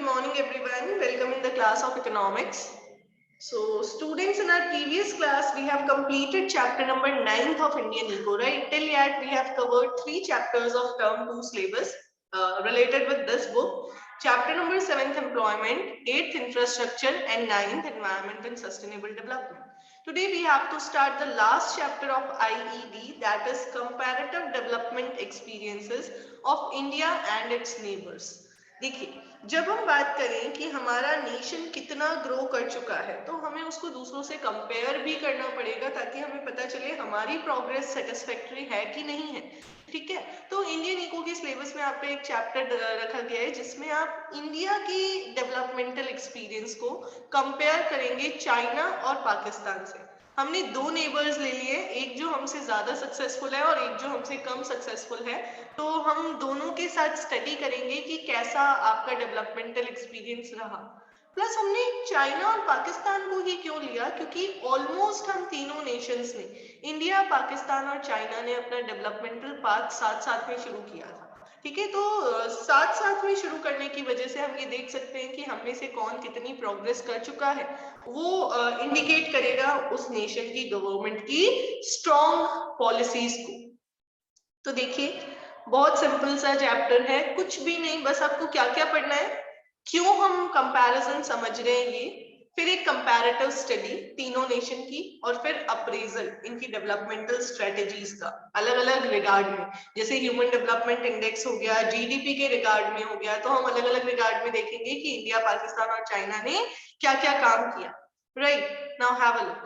good morning everyone. Welcome in the class of economics. So students, in our previous class we have completed chapter number 9th of Indian Eco, right? Till yet we have covered 3 chapters of term 2 syllabus related with this book. Chapter number 7th employment, 8th infrastructure and 9th environment and sustainable development. Today we have to start the last chapter of IED, that is comparative development experiences of India and its neighbors. देखिए, जब हम बात करें कि हमारा nation कितना grow कर चुका है तो हमें उसको दूसरों से कंपेयर भी करना पड़ेगा ताकि हमें पता चले हमारी प्रोग्रेस सेटिस्फैक्टरी है कि नहीं है। ठीक है, तो इंडियन इको के सिलेबस में आप पे एक चैप्टर रखा गया है जिसमें आप इंडिया की डेवलपमेंटल एक्सपीरियंस को कंपेयर करेंगे चाइना और पाकिस्तान से। हमने 2 नेबर्स ले लिए, एक जो हमसे ज्यादा सक्सेसफुल है और एक जो हमसे कम सक्सेसफुल है, तो हम दोनों के साथ स्टडी करेंगे कि कैसा आपका डेवलपमेंटल एक्सपीरियंस रहा। प्लस हमने चाइना और पाकिस्तान को ही क्यों लिया, क्योंकि ऑलमोस्ट हम तीनों नेशंस ने, इंडिया, पाकिस्तान और चाइना ने अपना डेवलपमेंटल पाथ साथ साथ में शुरू किया था। ठीक है, तो साथ साथ में शुरू करने की वजह से हम ये देख सकते हैं कि हम में से कौन कितनी प्रोग्रेस कर चुका है, वो इंडिकेट करेगा उस नेशन की गवर्नमेंट की स्ट्रॉन्ग पॉलिसीज को। तो देखिए, बहुत सिंपल सा चैप्टर है, कुछ भी नहीं, बस आपको क्या क्या पढ़ना है, क्यों हम कंपैरिजन समझ रहे हैं ये, फिर एक कंपैरेटिव स्टडी तीनों नेशन की, और फिर अप्रेजल इनकी डेवलपमेंटल स्ट्रेटेजीज का अलग अलग रिगार्ड में। जैसे ह्यूमन डेवलपमेंट इंडेक्स हो गया, जीडीपी के रिगार्ड में हो गया, तो हम अलग अलग रिगार्ड में देखेंगे कि इंडिया, पाकिस्तान और चाइना ने क्या क्या काम किया। Right, now have a look.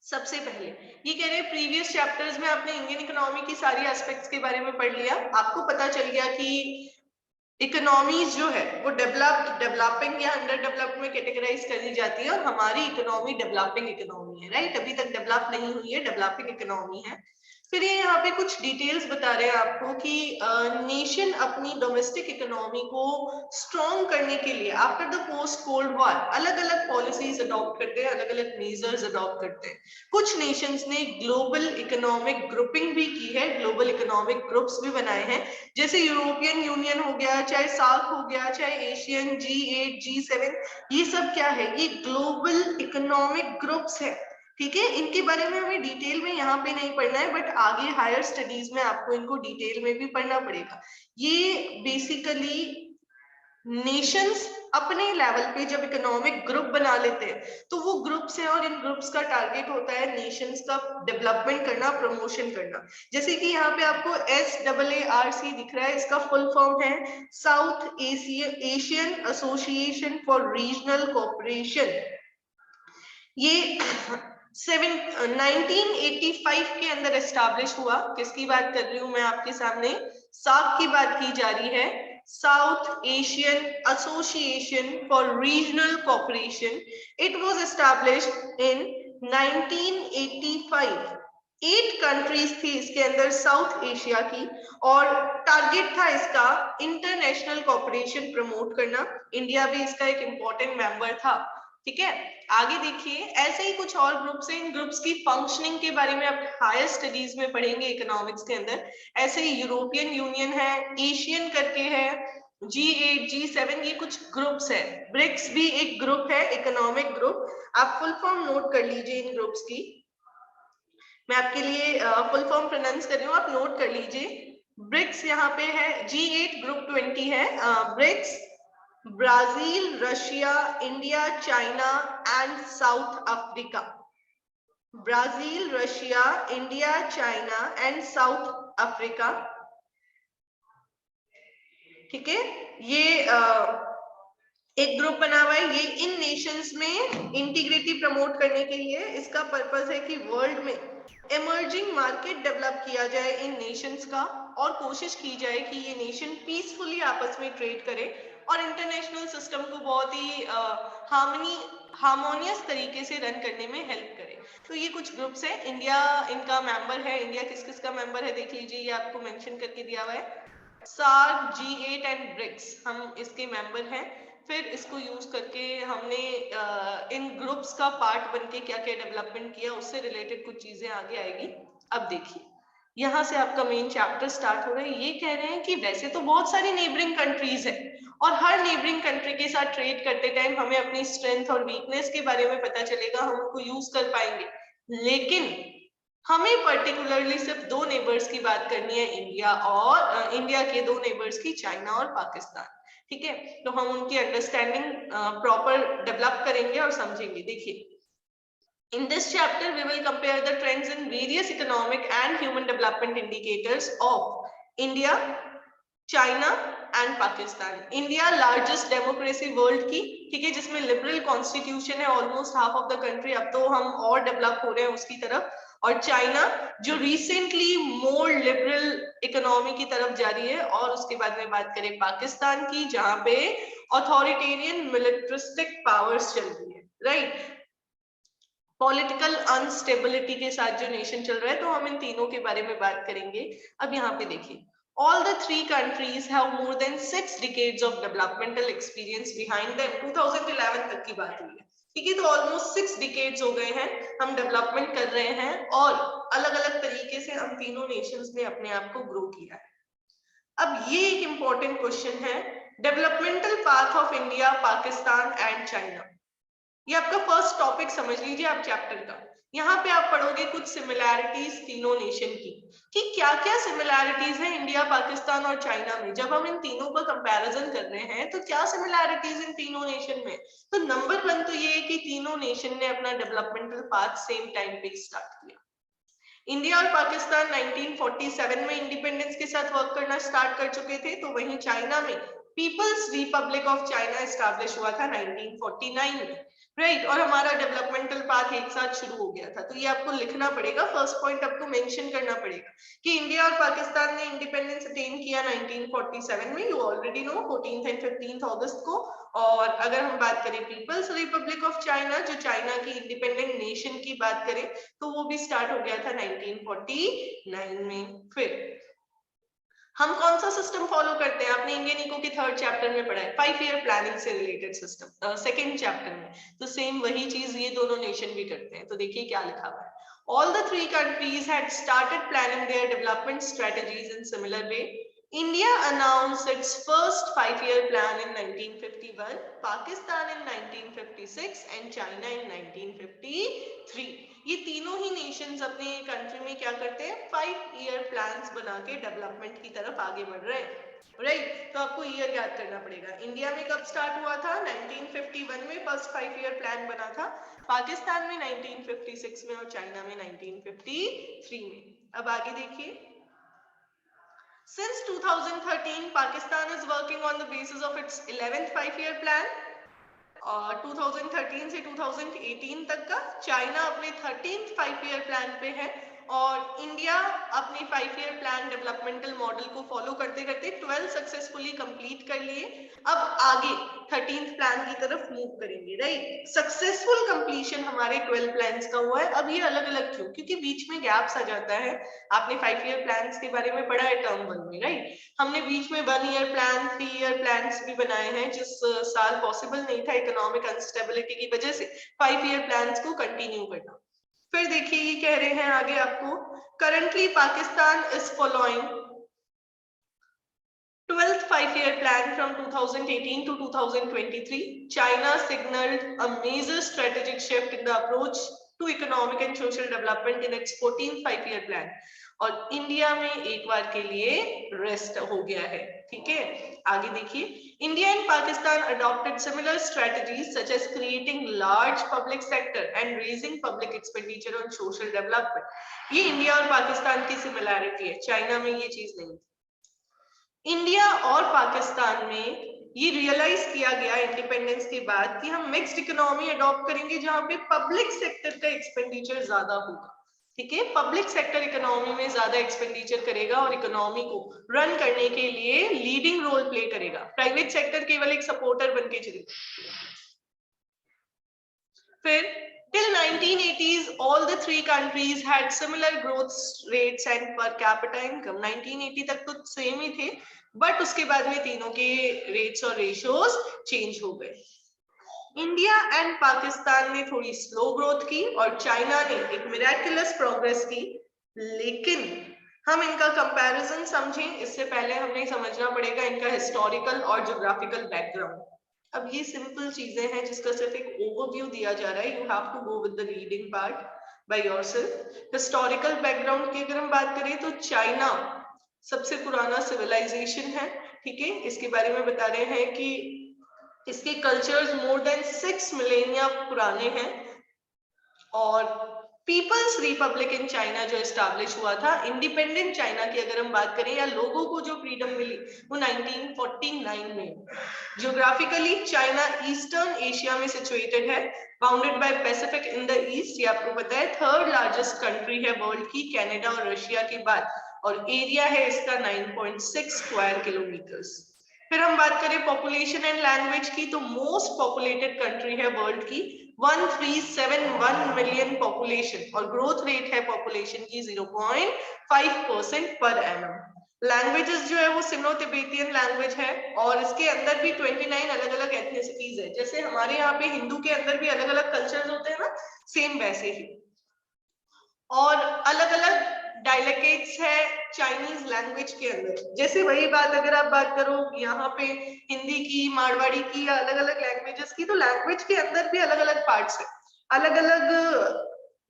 सबसे पहले ये कह रहे हैं प्रीवियस चैप्टर्स में आपने इंडियन इकोनॉमी की सारी एस्पेक्ट्स के बारे में पढ़ लिया, आपको पता चल गया कि इकोनॉमीज जो है वो डेवलप्ड, डेवलपिंग या अंडर डेवलप्ड में कैटेगराइज करी जाती है, और हमारी इकोनॉमी डेवलपिंग इकोनॉमी है। राइट, अभी तक डेवलप नहीं हुई है, डेवलपिंग इकोनॉमी है। फिर ये यहाँ पे कुछ डिटेल्स बता रहे हैं आपको कि नेशन अपनी डोमेस्टिक इकोनॉमी को स्ट्रॉन्ग करने के लिए after the post cold war अलग अलग पॉलिसीज अडॉप्ट करते हैं, अलग अलग मेजर्स अडॉप्ट करते हैं। कुछ नेशंस ने ग्लोबल इकोनॉमिक ग्रुपिंग भी की है, ग्लोबल इकोनॉमिक ग्रुप्स भी बनाए हैं, जैसे यूरोपियन यूनियन हो गया, चाहे सार्क हो गया, चाहे एशियन G8, G7, ये सब क्या है, ये ग्लोबल इकोनॉमिक ग्रुप्स है। ठीक है, इनके बारे में हमें डिटेल में यहाँ पे नहीं पढ़ना है, बट आगे हायर स्टडीज में आपको इनको डिटेल में भी पढ़ना पड़ेगा। ये बेसिकली नेशंस अपने लेवल पे जब इकोनॉमिक ग्रुप बना लेते हैं तो वो ग्रुप्स है, और इन ग्रुप्स का टारगेट होता है नेशंस का डेवलपमेंट करना, प्रमोशन करना। जैसे कि यहाँ पे आपको SAARC दिख रहा है, इसका फुल फॉर्म है south Asian association for regional cooperation. ये 1985 के अंदर एस्टैब्लिश हुआ। किसकी बात कर रही हूँ मैं आपके सामने, सार्क की बात की जा रही है, south Asian association for regional cooperation. It was established in 1985। 8 countries थी इसके अंदर साउथ एशिया की, और टारगेट था इसका इंटरनेशनल कोऑपरेशन प्रमोट करना। इंडिया भी इसका एक इंपॉर्टेंट मेंबर था। ठीक है, आगे देखिए, ऐसे ही कुछ और ग्रुप्स हैं, इन ग्रुप्स की फंक्शनिंग के बारे में आप हायर स्टडीज में पढ़ेंगे इकोनॉमिक्स के अंदर। ऐसे ही यूरोपियन यूनियन है, एशियन करके है, G8, G7, ये कुछ ग्रुप्स है। ब्रिक्स भी एक ग्रुप है, इकोनॉमिक ग्रुप। आप फुल फॉर्म नोट कर लीजिए इन ग्रुप्स की, मैं आपके लिए फुल फॉर्म प्रोनाउंस कर रही हूँ, आप नोट कर लीजिए। ब्रिक्स यहाँ पे है, G8 ग्रुप 20 है। BRICS Brazil, Russia, India, China and South Africa. Brazil, Russia, India, China and South Africa. ठीक है, ये एक ग्रुप बना हुआ है, ये इन नेशंस में इंटीग्रिटी प्रमोट करने के लिए इसका पर्पस है कि वर्ल्ड में इमर्जिंग मार्केट डेवलप किया जाए इन नेशंस का, और कोशिश की जाए कि ये नेशन पीसफुली आपस में ट्रेड करे और इंटरनेशनल सिस्टम को बहुत ही हार्मोनियस तरीके से रन करने में हेल्प करे। तो ये कुछ ग्रुप्स है, इंडिया इनका मेंबर है। इंडिया किस किस का मेंबर है देख लीजिए, ये आपको मेंशन करके दिया हुआ है, सार्क, G8 एंड ब्रिक्स, हम इसके मेंबर हैं। फिर इसको यूज करके हमने इन ग्रुप्स का पार्ट बनके क्या क्या डेवलपमेंट किया, उससे रिलेटेड कुछ चीजें आगे आएगी। अब देखिए, यहाँ से आपका मेन चैप्टर स्टार्ट हो रहा है। ये कह रहे हैं कि वैसे तो बहुत सारी नेबरिंग कंट्रीज है और हर नेबरिंग कंट्री के साथ ट्रेड करते टाइम हमें अपनी स्ट्रेंथ और वीकनेस के बारे में पता चलेगा, हम उनको यूज कर पाएंगे, लेकिन हमें पर्टिकुलरली सिर्फ दो नेबर्स की बात करनी है, इंडिया और इंडिया के दो नेबर्स की, चाइना और पाकिस्तान। ठीक है, तो हम उनकी अंडरस्टैंडिंग प्रॉपर डेवलप करेंगे और समझेंगे। देखिए, in this chapter we will compare the trends in various economic and human development indicators of India, China and Pakistan. India largest democracy world की, ठीक है, जिसमें लिबरल कॉन्स्टिट्यूशन है almost half of the country, अब तो हम और develop हो रहे हैं उसकी तरफ, और चाइना जो रिसेंटली मोर लिबरल इकोनॉमी की तरफ जा रही है, और उसके बाद में बात करें पाकिस्तान की, जहां पे ऑथोरिटेरियन मिलिट्रिस्टिक पावर्स चल रही है, राइट, पॉलिटिकल अनस्टेबिलिटी के साथ जो नेशन चल रहा है। तो हम इन तीनों के बारे में बात करेंगे। अब यहाँ पे देखिए, all the three countries have more than 6 decades of developmental experience behind them। 2011 तक की बात हुई है, ठीक है, तो ऑलमोस्ट 6 डिकेड्स हो गए हैं, हम डेवलपमेंट कर रहे हैं और अलग अलग तरीके से हम तीनों नेशंस ने अपने आप को ग्रो किया है। अब ये एक इंपॉर्टेंट क्वेश्चन है, developmental path of India, Pakistan and China. ये आपका फर्स्ट टॉपिक समझ लीजिए आप चैप्टर का। यहाँ पे आप पढ़ोगे कुछ सिमिलैरिटीज तीनों नेशन की, कि क्या क्या सिमिलैरिटीज है इंडिया, पाकिस्तान और चाइना में। जब हम इन तीनों का कंपैरिजन कर रहे हैं तो क्या सिमिलैरिटीज इन तीनों नेशन में। तो नंबर 1 तो ये है कि तीनों नेशन ने अपना डेवलपमेंटल पाथ सेम टाइम पे स्टार्ट किया। इंडिया और पाकिस्तान 1947 में इंडिपेंडेंस के साथ वर्क करना स्टार्ट कर चुके थे, तो वहीं चाइना में People's Republic of China establish हुआ था 1949 में, राइट, और हमारा डेवलपमेंटल पाथ एक साथ शुरू हो गया था। तो ये आपको लिखना पड़ेगा, फर्स्ट पॉइंट आपको मेंशन करना पड़ेगा कि इंडिया और पाकिस्तान ने इंडिपेंडेंस अटेन किया 1947 में, you already know, 14th and 15th अगस्त को। और अगर हम बात करें पीपल्स रिपब्लिक ऑफ चाइना, जो चाइना की इंडिपेंडेंट नेशन की बात करें, तो वो भी स्टार्ट हो गया था 1949 में। फिर हम कौन सा सिस्टम फॉलो करते हैं, आपने इंडियन इको के 3rd चैप्टर में पढ़ा है, 5 ईयर प्लानिंग से रिलेटेड सिस्टम, 2nd चैप्टर में, तो सेम वही चीज ये दोनों नेशन भी करते हैं। तो देखिए क्या लिखा हुआ है, all the three countries had started planning their development strategies in similar way. India announced its first 5-year plan in 1951, Pakistan in 1956 and China in 1953. ये तीनों ही नेशंस अपने कंट्री में क्या करते हैं, 5 ईयर प्लान्स बना के डेवलपमेंट की तरफ आगे बढ़ रहे हैं, राइट। तो आपको ईयर याद करना पड़ेगा। इंडिया में कब स्टार्ट हुआ था, 1951 में फर्स्ट 5 ईयर प्लान बना था, पाकिस्तान में 1956 में और चाइना में 1953 में। अब आगे देखिए, Since 2013, Pakistan is working on the basis of its 11th 5-year plan. 2013 से 2018 तक का, चाइना अपने 13th 5-year प्लान पे है और इंडिया अपने 5-year प्लान डेवलपमेंटल मॉडल को फॉलो करते करते 12 सक्सेसफुली कंप्लीट कर लिए। अब आगे 13th प्लान की तरफ मूव करेंगे, राइट। सक्सेसफुल कंप्लीशन हमारे 12 प्लान्स का हुआ है। अब ये अलग अलग क्यों, क्योंकि बीच में गैप्स आ जाता है। आपने 5-year प्लान्स के बारे में पढ़ा है टर्म 1 में, राइट। हमने बीच में 1 ईयर प्लान, 3 ईयर प्लान्स भी बनाए हैं, जिस साल पॉसिबल नहीं था इकोनॉमिक अनस्टेबिलिटी की वजह से 5 ईयर प्लान्स को कंटिन्यू करना। फिर देखिए ये कह रहे हैं आगे आपको, currently Pakistan is following 12th 5-year plan from 2018 to 2023. China signaled a major strategic shift in the approach to economic and social development in its 14th 5-year plan. और इंडिया में एक बार के लिए रेस्ट हो गया है, ठीक है। आगे देखिए, India and Pakistan adopted similar strategies such as creating large public sector and raising public expenditure on social development. ये इंडिया और पाकिस्तान की सिमिलैरिटी है, चाइना में ये चीज नहीं। इंडिया और पाकिस्तान में ये रियलाइज किया गया इंडिपेंडेंस के बाद कि हम मिक्स्ड इकोनॉमी अडॉप्ट करेंगे, जहां पे पब्लिक सेक्टर का एक्सपेंडिचर ज्यादा होगा, ठीक है। पब्लिक सेक्टर इकोनॉमी में ज्यादा एक्सपेंडिचर करेगा और इकोनॉमी को रन करने के लिए लीडिंग रोल प्ले करेगा। प्राइवेट सेक्टर केवल एक सपोर्टर बन के चलेगा। फिर till 1980s all the three countries had similar growth rates and per capita income। 1980 तक तो सेम ही थे, बट उसके बाद में तीनों के रेट्स और रेशियोज चेंज हो गए। इंडिया एंड पाकिस्तान ने थोड़ी स्लो ग्रोथ की और चाइना ने एक मिरेकुलस प्रोग्रेस की, लेकिन हम इनका कंपैरिजन समझें इससे पहले हमें समझना पड़ेगा इनका हिस्टोरिकल और ज्योग्राफिकल बैकग्राउंड। अब ये सिंपल चीजें हैं जिसका सिर्फ एक ओवरव्यू दिया जा रहा है, you have to go with the reading part by yourself. Historical background की अगर हम बात करें तो चाइना सबसे पुराना सिविलाइजेशन है, ठीक है। इसके बारे में बता रहे हैं कि इसके कल्चर्स मोर देन 6 मिलेनिया पुराने हैं। और पीपल्स रिपब्लिक इन चाइना जो एस्टैब्लिश हुआ था, इंडिपेंडेंट चाइना की अगर हम बात करें या लोगों को जो फ्रीडम मिली वो 1949 में। जियोग्राफिकली चाइना ईस्टर्न एशिया में सिचुएटेड है, bounded by Pacific in the east. ये आपको पता है थर्ड लार्जेस्ट कंट्री है वर्ल्ड की कनाडा और रशिया के बाद, और एरिया है इसका 9.6 स्क्वायर किलोमीटर्स। फिर हम बात करें पॉपुलेशन एंड लैंग्वेज की, तो मोस्ट पॉपुलेटेड कंट्री है वर्ल्ड की, 1371 मिलियन पॉपुलेशन, और ग्रोथ रेट है पॉपुलेशन की 0.5% पर एनम। लैंग्वेजेस जो है वो सिनो तिब्बतियन लैंग्वेज है, और इसके अंदर भी 29 अलग अलग एथनिसिटीज है। जैसे हमारे यहाँ पे हिंदू के अंदर भी अलग अलग कल्चर्स होते हैं ना, सेम वैसे ही। और अलग अलग डायलेक्ट्स है चाइनीज लैंग्वेज के अंदर। जैसे वही बात अगर आप बात करो यहाँ पे हिंदी की, मारवाड़ी की या अलग अलग लैंग्वेजेस की, तो लैंग्वेज के अंदर भी अलग अलग पार्ट्स है। अलग अलग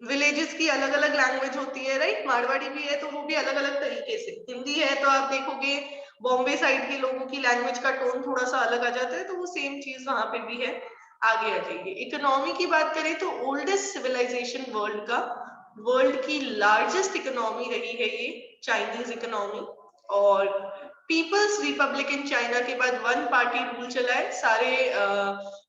विलेजेस की अलग अलग लैंग्वेज होती है, राइट। मारवाड़ी भी है तो वो भी अलग अलग तरीके से। हिंदी है तो आप देखोगे बॉम्बे साइड के लोगों की लैंग्वेज का टोन थोड़ा सा अलग आ जाता है, तो वो सेम चीज वहां पे भी है। आगे आ जाइए, इकोनॉमी की बात करें तो ओल्डेस्ट सिविलाइजेशन वर्ल्ड का, वर्ल्ड की लार्जेस्ट इकोनॉमी रही है ये चाइनीज इकोनॉमी। और पीपल्स रिपब्लिक इन चाइना के बाद वन पार्टी रूल चला है। सारे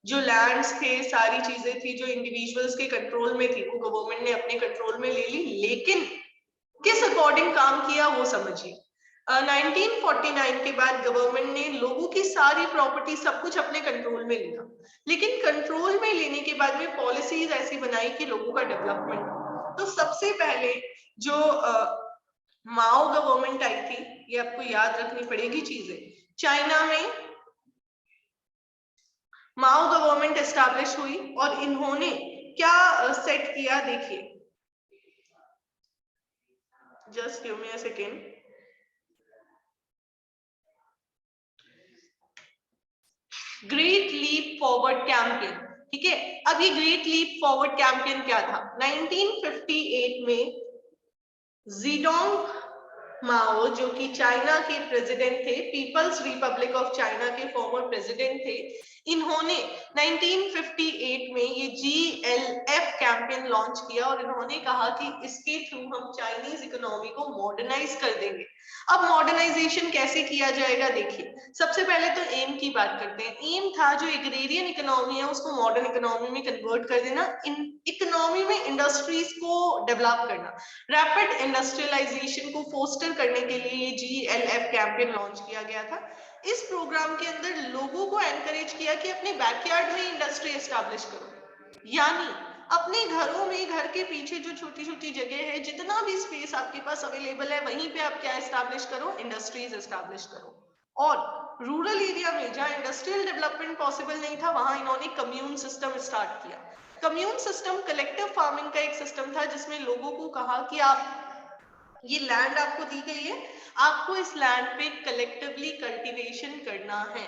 जो लैंड्स थे, सारी चीजें थी जो इंडिविजुअल्स के कंट्रोल में थी, वो गवर्नमेंट ने अपने कंट्रोल में ले ली। लेकिन किस अकॉर्डिंग काम किया वो समझिए। 1949 के बाद गवर्नमेंट ने लोगों की सारी प्रॉपर्टी सब कुछ अपने कंट्रोल में लिया, लेकिन कंट्रोल में लेने के बाद में पॉलिसीज ऐसी बनाई कि लोगों का डेवलपमेंट हो। तो सबसे पहले जो माओ गवर्नमेंट आई थी, ये आपको याद रखनी पड़ेगी चीजें। चाइना में माओ गवर्नमेंट एस्टैब्लिश हुई और इन्होंने क्या सेट किया, देखिए, just give me a second. Great leap forward campaign, ठीक है। अब ये ग्रेट लीप फॉरवर्ड कैंपेन क्या था? 1958 में ज़ेडोंग माओ, जो कि चाइना के प्रेसिडेंट थे, पीपल्स रिपब्लिक ऑफ चाइना के फॉर्मर प्रेसिडेंट थे, इन्होंने 1958 में ये GLF कैंपेन लॉन्च किया और इन्होंने कहा कि इसके थ्रू हम चाइनीज इकोनॉमी को मॉडर्नाइज कर देंगे। अब मॉडर्नाइजेशन कैसे किया जाएगा, देखिए। सबसे पहले तो एम की बात करते हैं। एम था जो एग्रेरियन इकोनॉमी है उसको मॉडर्न इकोनॉमी में कन्वर्ट कर देना, इकोनॉमी में इंडस्ट्रीज को डेवलप करना, रैपिड इंडस्ट्रियलाइजेशन को फोस्टर करने के लिए ये GLF कैंपेन लॉन्च किया गया था। इस प्रोग्राम के अंदर लोगों को एनकरेज किया कि अपने बैकयार्ड में इंडस्ट्री एस्टैब्लिश करो, यानी अपने घरों में, घर के पीछे जो छोटी छोटी जगह है, जितना भी स्पेस आपके पास अवेलेबल है, वहीं पे आप क्या एस्टैब्लिश करो, इंडस्ट्रीज एस्टैब्लिश करो। और रूरल एरिया में जहां इंडस्ट्रियल डेवलपमेंट पॉसिबल नहीं था, वहां इन्होंने कम्यून सिस्टम स्टार्ट किया। कम्यून सिस्टम कलेक्टिव फार्मिंग का एक सिस्टम था जिसमें लोगों को कहा कि आप, ये लैंड आपको दी गई है, आपको इस लैंड पे कलेक्टिवली कल्टीवेशन करना है।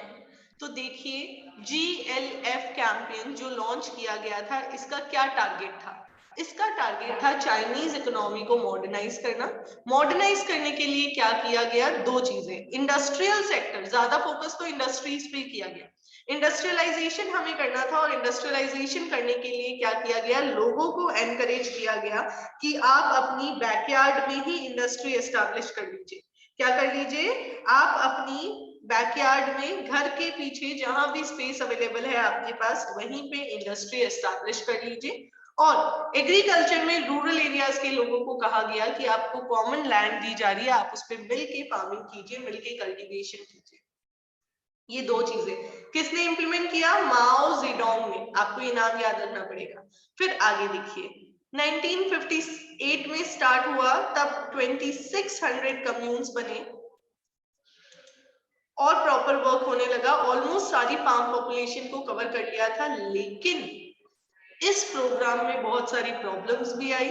तो देखिए GLF कैंपेन जो लॉन्च किया गया था, इसका क्या टारगेट था? इसका टारगेट था चाइनीज इकोनॉमी को मॉडर्नाइज करना। मॉडर्नाइज करने के लिए क्या किया गया? दो चीजें। इंडस्ट्रियल सेक्टर, ज्यादा फोकस तो इंडस्ट्रीज पे किया गया, इंडस्ट्रियलाइजेशन हमें करना था। और इंडस्ट्रियलाइजेशन करने के लिए क्या किया गया? लोगों को एनकरेज किया गया कि आप अपनी बैकयार्ड में ही इंडस्ट्री एस्टैब्लिश कर लीजिए। क्या कर लीजिए? आप अपनी बैकयार्ड में, घर के पीछे जहां भी स्पेस अवेलेबल है आपके पास, वहीं पे इंडस्ट्री एस्टैब्लिश कर लीजिए। और एग्रीकल्चर में रूरल एरियाज के लोगों को कहा गया कि आपको कॉमन लैंड दी जा रही है, आप उस पर मिलके फार्मिंग कीजिए, मिलके कल्टीवेशन कीजिए। ये दो चीजें किसने इंप्लीमेंट किया? माओ ज़ेडोंग ने। आपको ये नाम याद रखना पड़ेगा। फिर आगे देखिए, 1958 में स्टार्ट हुआ, तब 2600 कम्यून्स बने और प्रॉपर वर्क होने लगा। ऑलमोस्ट सारी फार्म पॉपुलेशन को कवर कर लिया था, लेकिन इस प्रोग्राम में बहुत सारी प्रॉब्लम्स भी आई।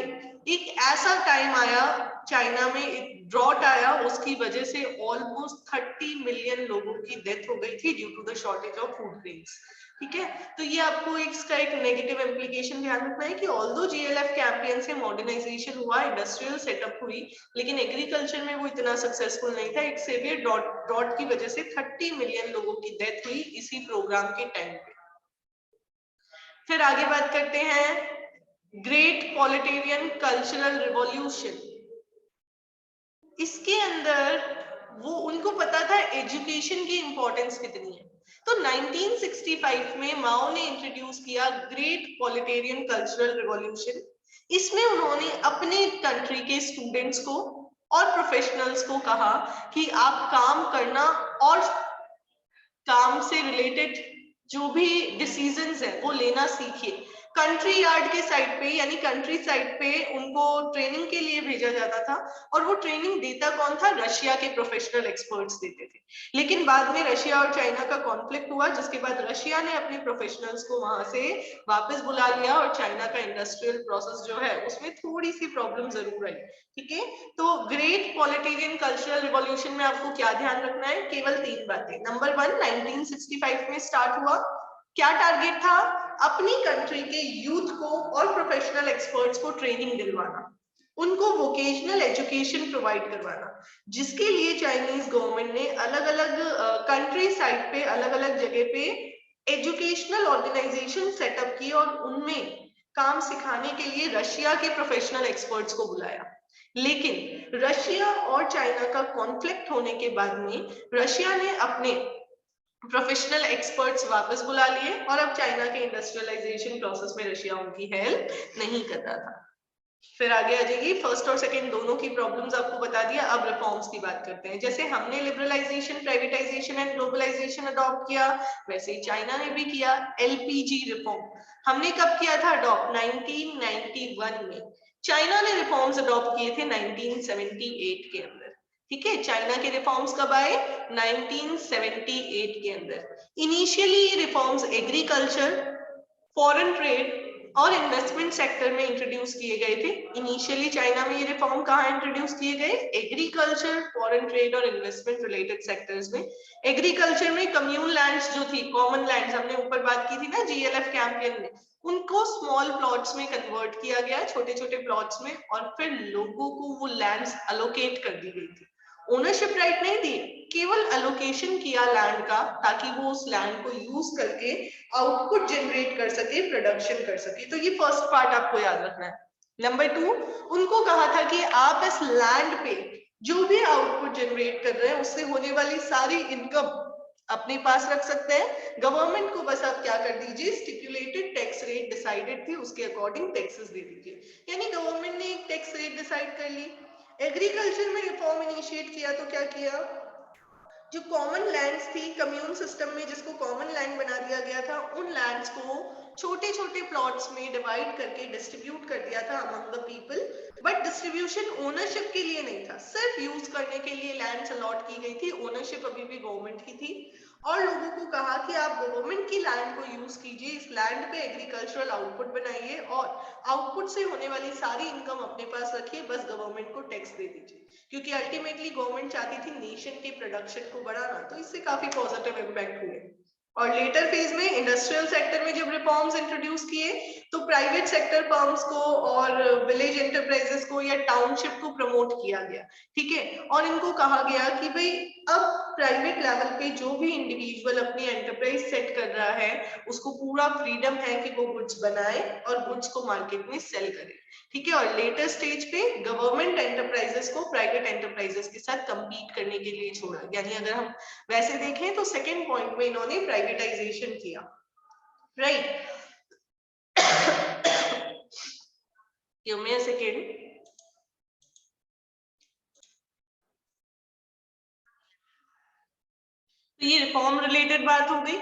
एक ऐसा टाइम आया चाइना में, ड्रॉट आया, उसकी वजह से ऑलमोस्ट 30 मिलियन लोगों की डेथ हो गई थी due to the shortage of food grains. ठीक है, तो ये आपको इसका एक नेगेटिव इम्प्लीकेशन ध्यान रखना है कि ऑल्दो जीएलएफ कैंपेन से मॉडर्नाइजेशन हुआ, इंडस्ट्रियल सेटअप हुई, लेकिन एग्रीकल्चर में वो इतना सक्सेसफुल नहीं था। एक सेवियर ड्रॉट की वजह से 30 मिलियन लोगों की डेथ हुई इसी प्रोग्राम के टाइम पे। फिर आगे बात करते हैं ग्रेट पॉलिटेरियन कल्चरल रिवॉल्यूशन। इसके अंदर वो उनको पता था एजुकेशन की इंपॉर्टेंस कितनी है, तो 1965 में माओ ने इंट्रोड्यूस किया ग्रेट पॉलिटेरियन कल्चरल रिवॉल्यूशन। इसमें उन्होंने अपने कंट्री के स्टूडेंट्स को और प्रोफेशनल्स को कहा कि आप काम करना और काम से रिलेटेड जो भी डिसीजंस है वो लेना सीखिए। कंट्री यार्ड के साइड पे यानी कंट्री साइड पे उनको ट्रेनिंग के लिए भेजा जाता था, और वो ट्रेनिंग देता कौन था? रशिया के प्रोफेशनल एक्सपर्ट्स देते थे। लेकिन बाद में रशिया और चाइना का कॉन्फ्लिक्ट हुआ, जिसके बाद रशिया ने अपने प्रोफेशनल्स को वहां से वापस बुला लिया, और चाइना का इंडस्ट्रियल प्रोसेस जो है उसमें थोड़ी सी प्रॉब्लम जरूर आई। ठीक है, तो ग्रेट पॉलिटेरियन कल्चरल रिवॉल्यूशन में आपको क्या ध्यान रखना है? केवल 3 बातें। नंबर 1, 1965 में स्टार्ट हुआ। क्या टारगेट था? अपनी कंट्री के यूथ को और प्रोफेशनल एक्सपर्ट्स को ट्रेनिंग दिलवाना, उनको वोकेशनल एजुकेशन प्रोवाइड करवाना, जिसके लिए चाइनीज गवर्नमेंट ने अलग अलग कंट्री साइड पे अलग अलग जगह पे एजुकेशनल ऑर्गेनाइजेशन सेटअप की, और उनमें काम सिखाने के लिए रशिया के प्रोफेशनल एक्सपर्ट्स को बुलाया। लेकिन रशिया और चाइना का कॉन्फ्लिक्ट होने के बाद में रशिया ने अपने प्रोफेशनल एक्सपर्ट्स वापस बुला लिए, और अब चाइना के इंडस्ट्रियलाइजेशन प्रोसेस में रशिया उनकी हेल्प नहीं कर रहा था। फिर आगे आ जाएगी, फर्स्ट और सेकंड दोनों की प्रॉब्लम्स आपको बता दिया। अब रिफॉर्म्स की बात करते हैं। जैसे हमने liberalisation, privatisation and globalisation adopt किया, वैसे ही चाइना ने भी किया। एलपीजी रिफॉर्म हमने कब किया था अडॉप्ट? 1991 में। चाइना ने रिफॉर्म्स अडॉप्ट किए थे 1978 के अंदर। ठीक है, चाइना के रिफॉर्म्स कब आए? 1978 के अंदर। इनिशियली ये रिफॉर्म्स एग्रीकल्चर, फॉरेन ट्रेड और इन्वेस्टमेंट सेक्टर में इंट्रोड्यूस किए गए थे। इनिशियली चाइना में ये रिफॉर्म कहाँ इंट्रोड्यूस किए गए? एग्रीकल्चर, फॉरेन ट्रेड और इन्वेस्टमेंट रिलेटेड सेक्टर्स में। एग्रीकल्चर में कम्यून लैंड्स जो थी, कॉमन लैंड्स, हमने ऊपर बात की थी ना जीएलएफ कैंपेन में, उनको स्मॉल प्लॉट्स में कन्वर्ट किया गया, छोटे छोटे प्लॉट्स में, और फिर लोगों को वो लैंड्स अलोकेट कर दी गई थी। ओनरशिप राइट नहीं दी, केवल अलोकेशन किया लैंड का, ताकि वो उस लैंड को यूज करके आउटपुट जनरेट कर सके, प्रोडक्शन कर सके। तो ये फर्स्ट पार्ट आपको याद रखना है। नंबर 2, उनको कहा था कि आप इस लैंड पे जो भी आउटपुट जनरेट कर रहे हैं उससे होने वाली सारी इनकम अपने पास रख सकते हैं। गवर्नमेंट को बस आप क्या कर दीजिए, स्टिपुलेटेड टैक्स रेट डिसाइडेड थी, उसके अकॉर्डिंग टैक्सेस दे दीजिए। यानी गवर्नमेंट ने एक टैक्स रेट डिसाइड कर ली। एग्रीकल्चर में रिफॉर्म इनिशिएट किया, तो क्या किया? जो कॉमन लैंड्स थी कम्यून सिस्टम में, जिसको कॉमन लैंड बना दिया गया था, उन लैंड्स को छोटे छोटे प्लॉट्स में डिवाइड करके डिस्ट्रीब्यूट कर दिया था among the people. But distribution ownership के लिए नहीं था, सिर्फ यूज करने के लिए लैंड्स अलॉट की गई थी। ओनरशिप अभी भी गवर्नमेंट की थी, और लोगों को कहा कि आप गवर्नमेंट की लैंड को यूज कीजिए, इस लैंड पे एग्रीकल्चरल आउटपुट बनाइए, और आउटपुट से होने वाली सारी इनकम अपने पास रखिए, बस गवर्नमेंट को टैक्स दे दीजिए। क्योंकि अल्टीमेटली गवर्नमेंट चाहती थी नेशन के प्रोडक्शन को बढ़ाना, तो इससे काफी पॉजिटिव इम्पैक्ट हुए। और लेटर फेज में इंडस्ट्रियल सेक्टर में जब रिफॉर्म्स इंट्रोड्यूस किए, तो प्राइवेट सेक्टर फर्म्स को और विलेज एंटरप्राइजेस को या टाउनशिप को प्रमोट किया गया। ठीक है, और इनको कहा गया कि भाई अब प्राइवेट लेवल पे जो भी इंडिविजुअल अपनी एंटरप्राइज सेट कर रहा है, उसको पूरा फ्रीडम है कि वो गुड्स बनाए और गुड्स को मार्केट में सेल करे। ठीक है, और लेटर स्टेज पे गवर्नमेंट एंटरप्राइजेस को प्राइवेट एंटरप्राइजेस के साथ कंपीट करने के लिए छोड़ा। यानी अगर हम वैसे देखें तो सेकेंड पॉइंट में इन्होंने प्राइवेटाइजेशन किया, right? Give me a second. तो ये रिफॉर्म रिलेटेड बात हो गई।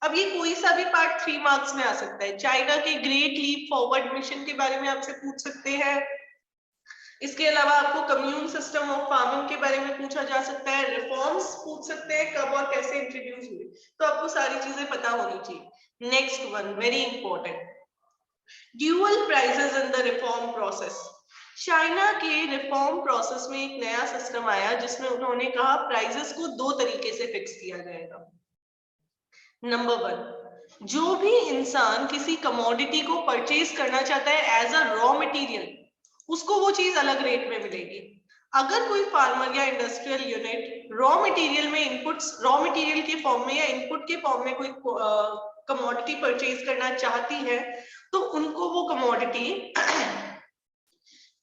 अब ये कोई सा भी पार्ट 3 मार्क्स में आ सकता है। चाइना के ग्रेट लीप फॉरवर्ड मिशन के बारे में आपसे पूछ सकते हैं। इसके अलावा आपको कम्यून सिस्टम ऑफ फार्मिंग के बारे में पूछा जा सकता है। रिफॉर्म्स पूछ सकते हैं, कब और कैसे इंट्रोड्यूस हुए, तो आपको सारी चीजें पता होनी चाहिए। Next one very important, dual prices in the reform process. China के रिफॉर्म प्रोसेस में एक नया सिस्टम आया जिसमें उन्होंने कहा प्राइसेस को दो तरीके से फिक्स किया जाएगा। नंबर 1, जो भी इंसान किसी कमोडिटी को परचेज करना चाहता है एज अ रॉ मटेरियल, उसको वो चीज अलग रेट में मिलेगी। अगर कोई फार्मर या इंडस्ट्रियल यूनिट रॉ मटेरियल में इनपुट्स, रॉ मटेरियल के फॉर्म में या इनपुट के फॉर्म में कोई कमोडिटी परचेज करना चाहती है तो उनको वो कमोडिटी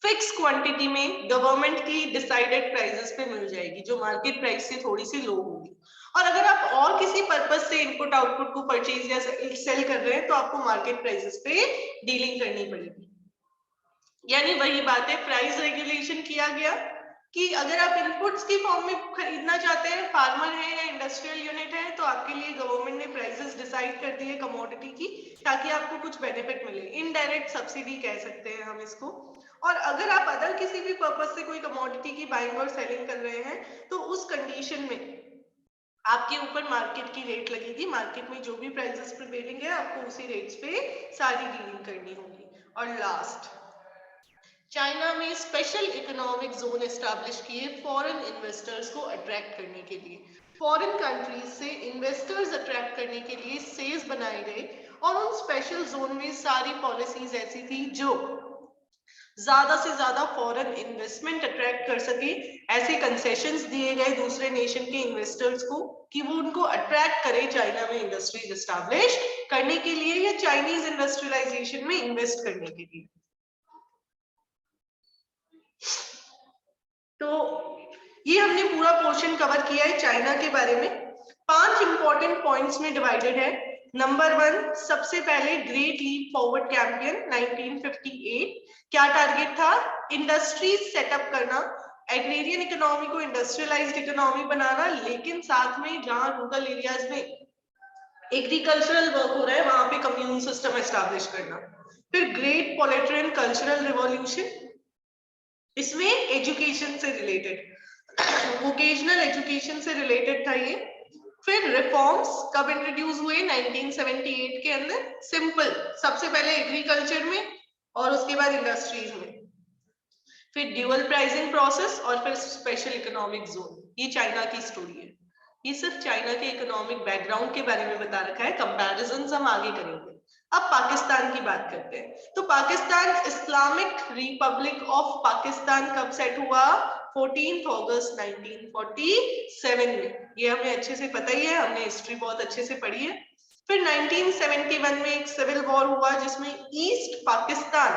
फिक्स क्वांटिटी में गवर्नमेंट की डिसाइडेड प्राइसेस पे मिल जाएगी, जो मार्केट प्राइस से थोड़ी सी लो होगी। और अगर आप और किसी पर्पस से इनपुट आउटपुट को परचेज या सेल कर रहे हैं तो आपको मार्केट प्राइसेस पे डीलिंग करनी पड़ेगी। यानी वही बात है, प्राइस रेगुलेशन किया गया कि अगर आप इनपुट्स की फॉर्म में खरीदना चाहते हैं, फार्मर है या इंडस्ट्रियल यूनिट है, तो आपके लिए गवर्नमेंट ने प्राइसेस डिसाइड कर दी है कमोडिटी की, ताकि आपको कुछ बेनिफिट मिले। इनडायरेक्ट सब्सिडी कह सकते हैं हम इसको। और अगर आप अदर किसी भी पर्पस से कोई कमोडिटी की बाइंग और सेलिंग कर रहे हैं तो उस कंडीशन में आपके ऊपर मार्केट की रेट लगेगी। मार्केट में जो भी प्राइसेस प्रिवेलिंग है आपको उसी रेट्स पे सारी डीलिंग करनी होगी। और लास्ट, चाइना में स्पेशल इकोनॉमिक जोन एस्टैब्लिश किए फॉरेन इन्वेस्टर्स को अट्रैक्ट करने के लिए। फॉरेन कंट्रीज से इन्वेस्टर्स अट्रैक्ट करने के लिए सेज बनाए गए और उन स्पेशल जोन में सारी पॉलिसीज ऐसी थी जो ज्यादा से ज्यादा फॉरेन इन्वेस्टमेंट अट्रैक्ट कर सके। ऐसे कंसेशंस दिए गए दूसरे नेशन के इन्वेस्टर्स को कि वो उनको अट्रैक्ट करे चाइना में इंडस्ट्रीज एस्टैब्लिश करने के लिए या चाइनीज इंडस्ट्रियलाइजेशन में इन्वेस्ट करने के लिए। तो ये हमने पूरा पोर्शन कवर किया है चाइना के बारे में। 5 इंपॉर्टेंट पॉइंट्स में डिवाइडेड है। नंबर 1, सबसे पहले ग्रेट लीप फॉरवर्ड कैंपेन 1958। क्या टारगेट था? इंडस्ट्रीज सेटअप करना, एग्रेरियन इकोनॉमी को इंडस्ट्रियलाइज्ड इकोनॉमी बनाना, लेकिन साथ में जहां रूरल एरियाज में एग्रीकल्चरल वर्क हो रहा है वहां पे कम्यून सिस्टम एस्टैब्लिश करना। फिर ग्रेट पॉलिटिकल कल्चरल रिवॉल्यूशन, इसमें एजुकेशन से रिलेटेड, वोकेशनल एजुकेशन से रिलेटेड था ये। फिर रिफॉर्म्स कब इंट्रोड्यूस हुए? 1978 के अंदर। सिंपल, सबसे पहले एग्रीकल्चर में और उसके बाद इंडस्ट्रीज में। फिर ड्यूअल प्राइसिंग प्रोसेस और फिर स्पेशल इकोनॉमिक जोन। ये चाइना की स्टोरी है। ये सिर्फ चाइना के इकोनॉमिक बैकग्राउंड के बारे में बता रखा है। कंपैरिजन हम आगे करेंगे। अब पाकिस्तान की बात करते हैं। तो Pakistan Islamic Republic of Pakistan कब सेट हुआ? 14 अगस्त 1947 में। ये हमें अच्छे से पता ही है, हमने हिस्ट्री बहुत अच्छे से पढ़ी है। फिर 1971 में एक सिविल वॉर हुआ जिसमें ईस्ट पाकिस्तान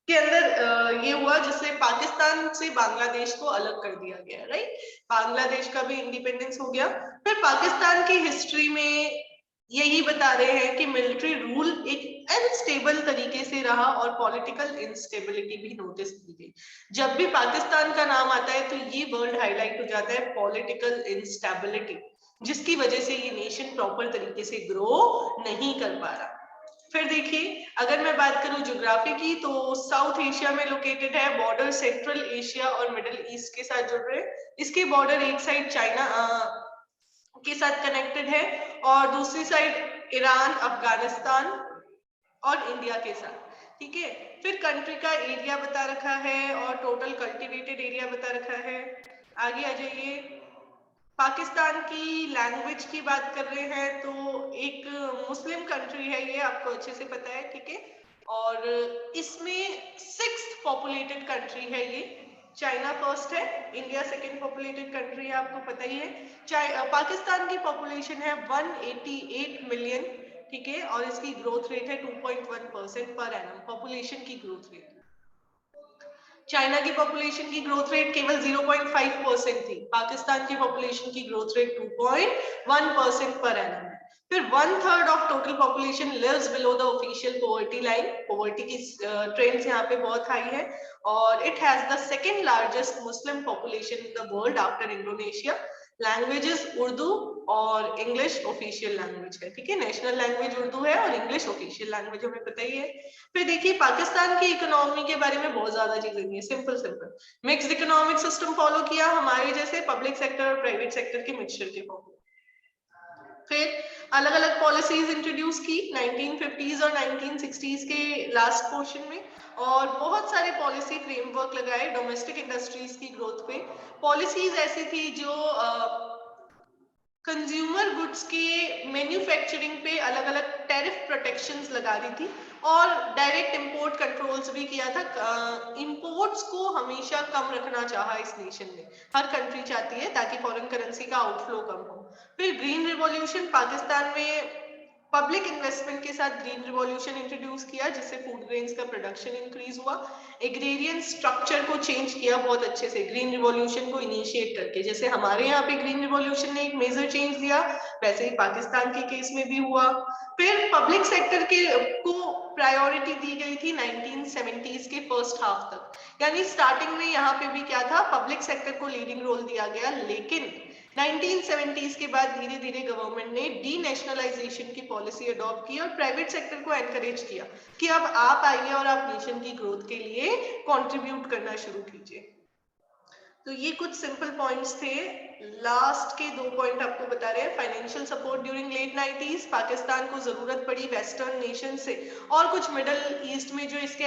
के अंदर ये हुआ जिससे पाकिस्तान से बांग्लादेश को अलग कर दिया गया, राइट। बांग्लादेश का भी इंडिपेंडेंस हो गया। फिर पाकिस्तान की हिस्ट्री में यही बता रहे हैं कि मिलिट्री रूल एक अनस्टेबल तरीके से रहा और पॉलिटिकल इंस्टेबिलिटी भी नोटिस की गई। जब भी पाकिस्तान का नाम आता है तो ये वर्ड हाईलाइट हो जाता है, पॉलिटिकल इंस्टेबिलिटी, जिसकी वजह से ये नेशन प्रॉपर तरीके से ग्रो नहीं कर पा रहा। फिर देखिए, अगर मैं बात करूं ज्योग्राफी की, तो साउथ एशिया में लोकेटेड है। बॉर्डर सेंट्रल एशिया और मिडिल ईस्ट के साथ जुड़ रहे हैं। इसके बॉर्डर एक साइड चाइना के साथ कनेक्टेड है और दूसरी साइड ईरान, अफगानिस्तान और इंडिया के साथ, ठीक है। फिर कंट्री का एरिया बता रखा है और टोटल कल्टीवेटेड एरिया बता रखा है। आगे आ जाइए, पाकिस्तान की लैंग्वेज की बात कर रहे हैं तो एक मुस्लिम कंट्री है ये, आपको अच्छे से पता है, ठीक है। और इसमें 6th पॉपुलेटेड कंट्री है ये। चाइना फर्स्ट है, इंडिया सेकंड पॉपुलेटेड कंट्री है, आपको पता ही है। पाकिस्तान की पॉपुलेशन है 188 मिलियन, ठीक है, और इसकी ग्रोथ रेट है 2.1% पर एनम, पॉपुलेशन की ग्रोथ रेट। चाइना की पॉपुलेशन की ग्रोथ रेट केवल 0.5% थी, पाकिस्तान की पॉपुलेशन की ग्रोथ रेट 2.1% पर एनम है। फिर 1/3 of total population lives below the official poverty line. Poverty की ट्रेंड्स यहाँ पे बहुत हाई है और it has the second largest Muslim population in the world after Indonesia. Languages Urdu और इंग्लिश ऑफिशियल लैंग्वेज है, ठीक है। नेशनल लैंग्वेज उर्दू है और इंग्लिश ऑफिशियल लैंग्वेज हमें पता ही है। फिर देखिए, पाकिस्तान की इकोनॉमी के बारे में बहुत ज्यादा चीजें नहीं है, simple mixed economic system follow किया, हमारे जैसे पब्लिक सेक्टर और प्राइवेट सेक्टर के मिक्सचर के फॉलो। फिर अलग अलग पॉलिसीज इंट्रोड्यूस की 1950s और 1960s के लास्ट पोर्शन में, और बहुत सारे पॉलिसी फ्रेमवर्क लगाए डोमेस्टिक इंडस्ट्रीज की ग्रोथ पे। पॉलिसीज ऐसी थी जो कंज्यूमर गुड्स के मैन्युफैक्चरिंग पे अलग अलग टैरिफ प्रोटेक्शंस लगा दी थी, और डायरेक्ट इंपोर्ट कंट्रोल्स भी किया था। इंपोर्ट्स को हमेशा कम रखना चाहा इस नेशन ने, हर कंट्री चाहती है ताकि फॉरेन करेंसी का आउटफ्लो कम हो। फिर ग्रीन रिवॉल्यूशन, पाकिस्तान में पब्लिक इन्वेस्टमेंट के साथ ग्रीन रिवॉल्यूशन इंट्रोड्यूस किया, जिससे फूड ग्रेन्स का प्रोडक्शन इंक्रीज हुआ। एग्रेरियन स्ट्रक्चर को चेंज किया बहुत अच्छे से ग्रीन रिवॉल्यूशन को इनिशिएट करके। जैसे हमारे यहाँ पे ग्रीन रिवॉल्यूशन ने एक मेजर चेंज दिया, वैसे ही पाकिस्तान के केस में भी हुआ। फिर पब्लिक सेक्टर के को प्रायोरिटी दी गई थी 1970s के फर्स्ट हाफ तक, यानी स्टार्टिंग में यहाँ पे भी क्या था, पब्लिक सेक्टर को लीडिंग रोल दिया गया। लेकिन 1970s के बाद धीरे धीरे गवर्नमेंट ने डीनेशनलाइजेशन की पॉलिसी अडॉप्ट की और प्राइवेट सेक्टर को एनकरेज किया कि अब आप आइए और आप नेशन की ग्रोथ के लिए कंट्रीब्यूट करना शुरू कीजिए। तो ये कुछ सिंपल पॉइंट्स थे। लास्ट के 2 पॉइंट आपको बता रहे हैं। Financial support during late 90s, Pakistan को जरूरत पड़ी वेस्टर्न नेशन से और कुछ मिडल ईस्ट में जो इसके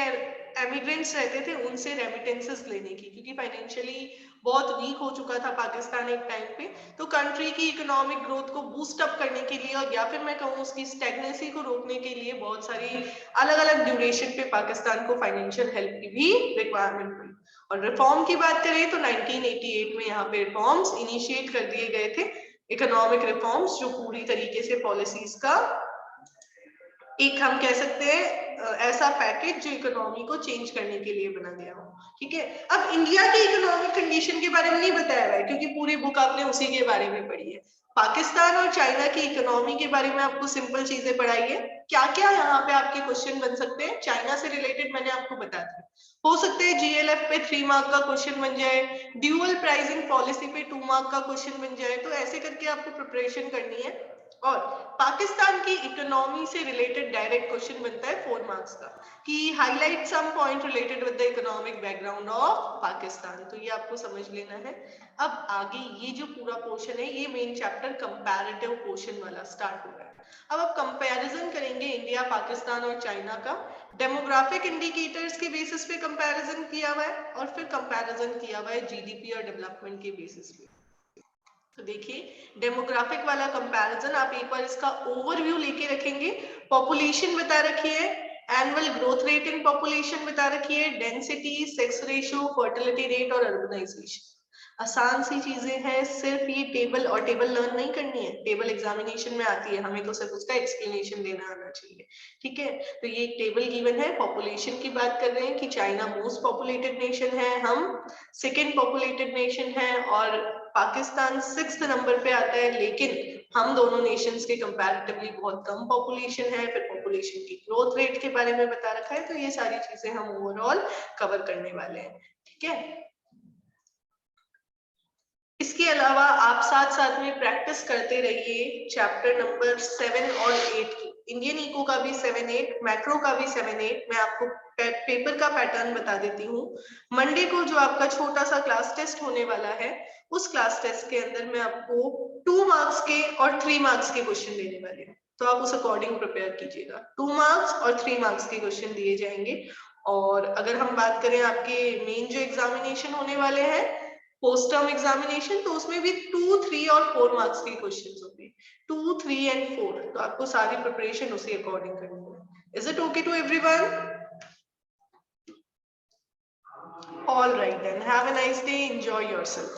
एमिग्रेंट्स रहते थे उनसे रेमिटेंसेस लेने की, क्योंकि फाइनेंशियली बहुत वीक हो चुका था पाकिस्तान एक टाइम पे। तो कंट्री की इकोनॉमिक ग्रोथ को बूस्ट अप करने के लिए, और या फिर मैं कहूँ उसकी स्टैग्नेंसी को रोकने के लिए, बहुत सारी अलग अलग ड्यूरेशन पे पाकिस्तान को फाइनेंशियल हेल्प की भी रिक्वायरमेंट पड़ी। और रिफॉर्म की बात करें तो 1988 में यहाँ पे रिफॉर्म्स इनिशिएट कर दिए गए थे, इकोनॉमिक रिफॉर्म्स, जो पूरी तरीके से पॉलिसीज का एक हम कह सकते हैं ऐसा पैकेज जो इकोनॉमी को चेंज करने के लिए बना दिया हो। ठीक है, अब इंडिया की इकोनॉमिक कंडीशन के बारे में नहीं बताया हुआ है, क्योंकि पूरी बुक आपने उसी के बारे में पढ़ी है। पाकिस्तान और चाइना की इकोनॉमी के बारे में आपको सिंपल चीजें पढ़ाई है। क्या क्या यहाँ पे आपके क्वेश्चन बन सकते हैं चाइना से रिलेटेड, मैंने आपको बता दिया। हो सकते हैं जीएलएफ पे 3 मार्क का क्वेश्चन बन जाए, ड्यूअल प्राइसिंग पॉलिसी पे 2 मार्क का क्वेश्चन बन जाए, तो ऐसे करके आपको प्रिपरेशन करनी है। और पाकिस्तान की इकोनॉमी से रिलेटेड डायरेक्ट क्वेश्चन बनता है 4 मार्क्स का, कि highlight some point related with the economic background of Pakistan. तो ये आपको समझ लेना है। अब आगे ये जो पूरा पोर्शन है, ये मेन चैप्टर कंपैरेटिव पोर्शन वाला स्टार्ट हो रहा है। अब आप कंपैरिजन करेंगे इंडिया, पाकिस्तान और चाइना का। डेमोग्राफिक इंडिकेटर्स के बेसिस पे कंपैरिजन किया हुआ है, और फिर कंपैरिजन किया हुआ है जीडीपी और डेवलपमेंट के बेसिस पे। तो देखिए डेमोग्राफिक वाला कंपैरिजन, आप एक बार इसका ओवरव्यू लेके रखेंगे। पॉपुलेशन बता रखी है, annual growth rate in population बता रखी है, density, sex ratio, fertility rate और अर्बनाइजेशन। आसान सी चीजें हैं, सिर्फ ये टेबल और टेबल लर्न नहीं करनी है, टेबल एग्जामिनेशन में आती है, हमें तो सिर्फ उसका एक्सप्लेनेशन देना आना चाहिए। ठीक है, तो ये एक टेबल गिवन है। पॉपुलेशन की बात कर रहे हैं कि चाइना मोस्ट पॉपुलेटेड नेशन है, हम सेकेंड पॉपुलेटेड नेशन है, और पाकिस्तान 6th नंबर पे आता है। लेकिन हम दोनों नेशंस के कंपैरेटिवली बहुत कम पॉपुलेशन है। फिर पॉपुलेशन की ग्रोथ रेट के बारे में बता रखा है। तो ये सारी चीजें हम ओवरऑल कवर करने वाले हैं। ठीक है, इसके अलावा आप साथ साथ में प्रैक्टिस करते रहिए चैप्टर नंबर 7 और 8 की। इंडियन इको का भी 7, 8, मैक्रो का भी 7, 8। मैं आपको पेपर का पैटर्न बता देती हूँ। मंडे को जो आपका छोटा सा क्लास टेस्ट होने वाला है, उस क्लास टेस्ट के अंदर मैं आपको 2 मार्क्स के और 3 मार्क्स के क्वेश्चन देने वाले हैं, तो आप उस अकॉर्डिंग प्रिपेयर कीजिएगा। 2 मार्क्स और 3 मार्क्स के क्वेश्चन दिए जाएंगे। और अगर हम बात करें आपके मेन जो एग्जामिनेशन होने वाले हैं, पोस्ट टर्म एग्जामिनेशन, तो उसमें भी 2, 3 और 4 मार्क्स के क्वेश्चंस होंगे। 2, 3 एंड 4, तो आपको सारी प्रिपरेशन उसी अकॉर्डिंग करनी है। Is it okay to everyone? All right then, have a nice day, enjoy yourself.